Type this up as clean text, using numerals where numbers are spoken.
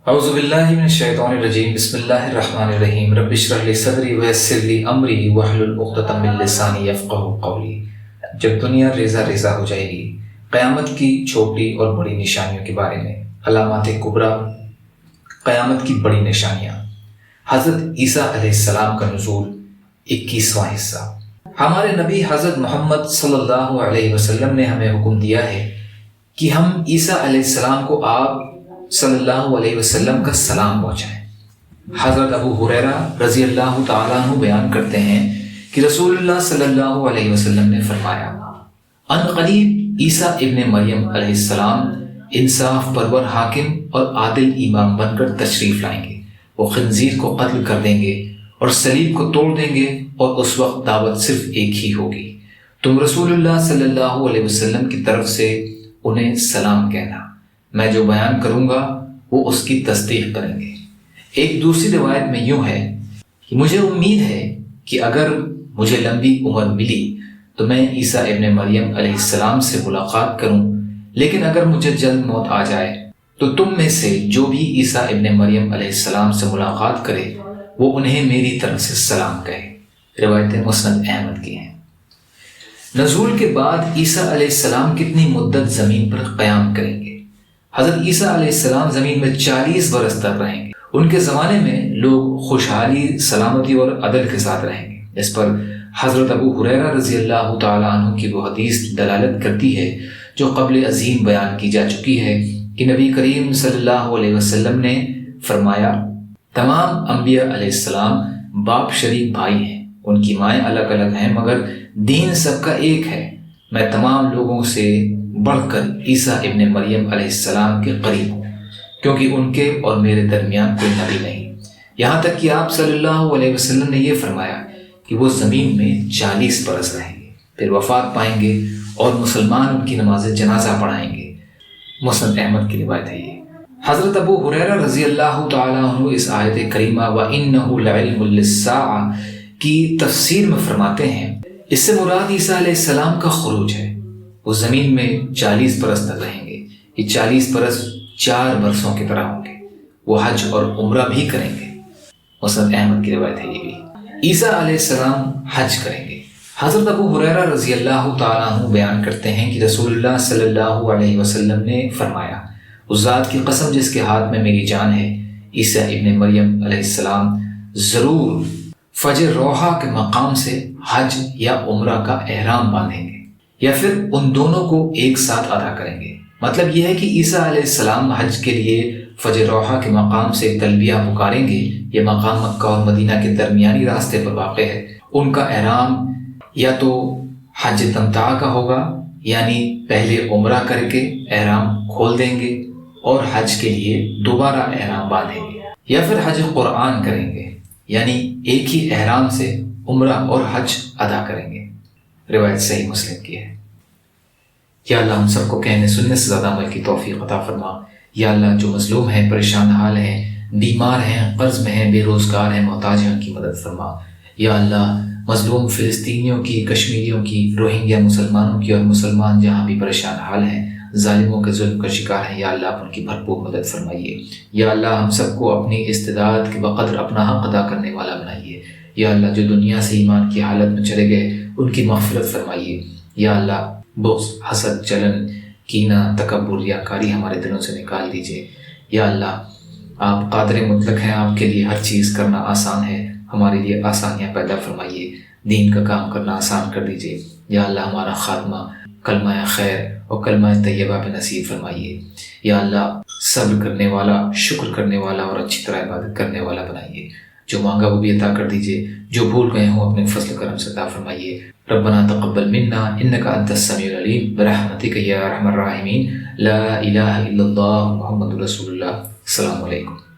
اعوذ باللہ من الشیطان الرجیم بسم اللہ الرحمن الرحیم رب اشرح لی صدری ویسر لی امری واحلل عقدۃ من لسانی یفقہوا قولی۔ جب دنیا ریزہ ریزہ ہو جائے گی، قیامت کی چھوٹی اور بڑی نشانیوں کے بارے میں علامات کبریٰ، قیامت کی بڑی نشانیاں، حضرت عیسیٰ علیہ السلام کا نزول، 21واں حصہ۔ ہمارے نبی حضرت محمد صلی اللہ علیہ وسلم نے ہمیں حکم دیا ہے کہ ہم عیسیٰ علیہ السلام کو آپ صلی اللہ علیہ وسلم کا سلام پہنچائیں۔ حضرت ابو ہریرہ رضی اللہ تعالیٰ عنہ بیان کرتے ہیں کہ رسول اللہ صلی اللہ علیہ وسلم نے فرمایا، ان قریب عیسیٰ ابن مریم علیہ السلام انصاف پرور حاکم اور عادل امام بن کر تشریف لائیں گے۔ وہ خنزیر کو قتل کر دیں گے اور صلیب کو توڑ دیں گے، اور اس وقت دعوت صرف ایک ہی ہوگی، تم رسول اللہ صلی اللہ علیہ وسلم کی طرف سے انہیں سلام کہنا، میں جو بیان کروں گا وہ اس کی تصدیق کریں گے۔ ایک دوسری روایت میں یوں ہے کہ مجھے امید ہے کہ اگر مجھے لمبی عمر ملی تو میں عیسیٰ ابن مریم علیہ السلام سے ملاقات کروں، لیکن اگر مجھے جلد موت آ جائے تو تم میں سے جو بھی عیسیٰ ابن مریم علیہ السلام سے ملاقات کرے وہ انہیں میری طرف سے سلام کہے۔ روایت مسند احمد کی ہیں۔ نزول کے بعد عیسیٰ علیہ السلام کتنی مدت زمین پر قیام کریں گے؟ حضرت عیسیٰ علیہ السلام زمین میں 40 برس تک رہیں گے۔ ان کے زمانے میں لوگ خوشحالی، سلامتی اور عدل کے ساتھ رہیں گے۔ اس پر حضرت ابو ہریرہ رضی اللہ تعالیٰ عنہ کی وہ حدیث دلالت کرتی ہے جو قبل عظیم بیان کی جا چکی ہے کہ نبی کریم صلی اللہ علیہ وسلم نے فرمایا، تمام انبیاء علیہ السلام باپ شریک بھائی ہیں، ان کی مائیں الگ الگ ہیں مگر دین سب کا ایک ہے۔ میں تمام لوگوں سے بڑھ کر عیسیٰ ابن مریم علیہ السلام کے قریب ہوں، کیونکہ ان کے اور میرے درمیان کوئی نبی نہیں۔ یہاں تک کہ آپ صلی اللہ علیہ وسلم نے یہ فرمایا کہ وہ زمین میں 40 برس رہیں گے، پھر وفات پائیں گے اور مسلمان ان کی نماز جنازہ پڑھائیں گے۔ مسند احمد کی روایت ہے یہ۔ حضرت ابو ہریرہ رضی اللہ تعالیٰ عنہ اس آیت کریمہ وَإِنَّهُ لَعِلْمٌ لِلسَّاعَةِ کی تفسیر میں فرماتے ہیں، اس سے مراد عیسیٰ علیہ السلام کا خروج ہے۔ وہ زمین میں 40 برس تک رہیں گے۔ یہ 40 برس 4 برسوں کی طرح ہوں گے۔ وہ حج اور عمرہ بھی کریں گے۔ مسند احمد کی روایت ہے یہ بھی۔ عیسیٰ علیہ السلام حج کریں گے۔ حضرت ابو ہریرہ رضی اللہ تعالیٰ عنہ بیان کرتے ہیں کہ رسول اللہ صلی اللہ علیہ وسلم نے فرمایا، اس ذات کی قسم جس کے ہاتھ میں میری جان ہے، عیسیٰ ابن مریم علیہ السلام ضرور فجر روحہ کے مقام سے حج یا عمرہ کا احرام باندھیں گے، یا پھر ان دونوں کو ایک ساتھ ادا کریں گے۔ مطلب یہ ہے کہ عیسیٰ علیہ السلام حج کے لیے فجر روحہ کے مقام سے تلبیہ پکاریں گے۔ یہ مقام مکہ اور مدینہ کے درمیانی راستے پر واقع ہے۔ ان کا احرام یا تو حج تمتع کا ہوگا، یعنی پہلے عمرہ کر کے احرام کھول دیں گے اور حج کے لیے دوبارہ احرام باندھیں گے، یا پھر حج قرآن کریں گے، یعنی ایک ہی احرام سے عمرہ اور حج ادا کریں گے۔ روایت صحیح مسلم کی ہے۔ یا اللہ ہم سب کو کہنے سننے سے زیادہ عمل کی توفیق عطا فرما۔ یا اللہ جو مظلوم ہیں، پریشان حال ہیں، بیمار ہیں، قرض میں ہیں، بے روزگار ہیں، محتاج ہیں، ان کی مدد فرما۔ یا اللہ مظلوم فلسطینیوں کی، کشمیریوں کی، روہنگیا مسلمانوں کی اور مسلمان جہاں بھی پریشان حال ہیں، ظالموں کے ظلم کا شکار ہیں، یا اللہ آپ ان کی بھرپور مدد فرمائیے۔ یا اللہ ہم سب کو اپنی استطاعت کے بقدر اپنا حق ادا کرنے والا بنائیے۔ یا اللہ جو دنیا سے ایمان کی حالت میں چلے گئے ان کی مغفرت فرمائیے۔ یا اللہ بغض، حسد، جلن، کینہ، تکبر، ریاکاری ہمارے دلوں سے نکال دیجیے۔ یا اللہ آپ قادر مطلق ہیں، آپ کے لیے ہر چیز کرنا آسان ہے، ہمارے لیے آسانیاں پیدا فرمائیے، دین کا کام کرنا آسان کر دیجیے۔ یا اللہ ہمارا خاتمہ کلمہ خیر اور کلمہ طیبہ پہ نصیب فرمائیے۔ یا اللہ صبر کرنے والا، شکر کرنے والا اور اچھی طرح عبادت کرنے والا بنائیے۔ جو مانگا وہ بھی عطا کر دیجیے، جو بھول گئے ہوں اپنے فضل کرم سے عطا فرمائیے۔ ربنا تقبل منا انک انت السمیع العلیم برحمتک یا ارحم الراحمین۔ لا الہ الا اللہ محمد رسول اللہ۔ السلام علیکم۔